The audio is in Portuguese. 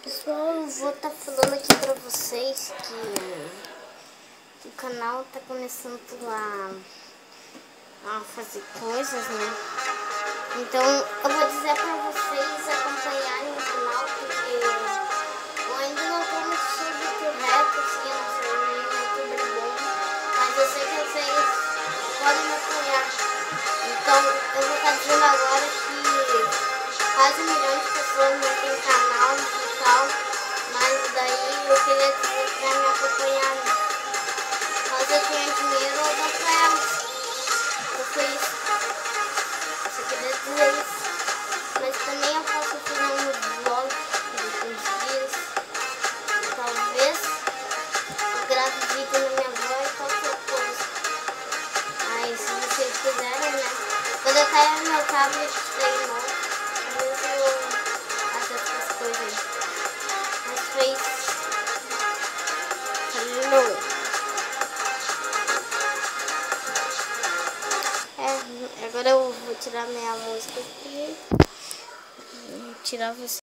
Pessoal, eu vou estar falando aqui pra vocês que o canal tá começando a fazer coisas, né? Então eu vou dizer pra vocês acompanharem o canal, porque eu ainda não tô muito súbito reto, assim, eu não sou nenhum youtuber bom, mas eu sei que vocês podem me apoiar. Então eu vou estar dizendo agora que quase 1 milhão de pessoas não tem canal e tal, mas daí eu queria dizer pra me acompanhar. Caso eu tenha dinheiro, eu dou pra elas. Eu fui isso. Eu só queria dizer isso. Mas também eu posso fazer um vlog de alguns dias. Talvez eu grave vídeo na minha avó e qualquer coisa. Aí se vocês quiserem, né? Quando eu cair no meu tablet daí novo, talvez eu faça essas coisas aí. Mas foi isso. Falou! Agora eu vou tirar minha música aqui. Vou tirar você.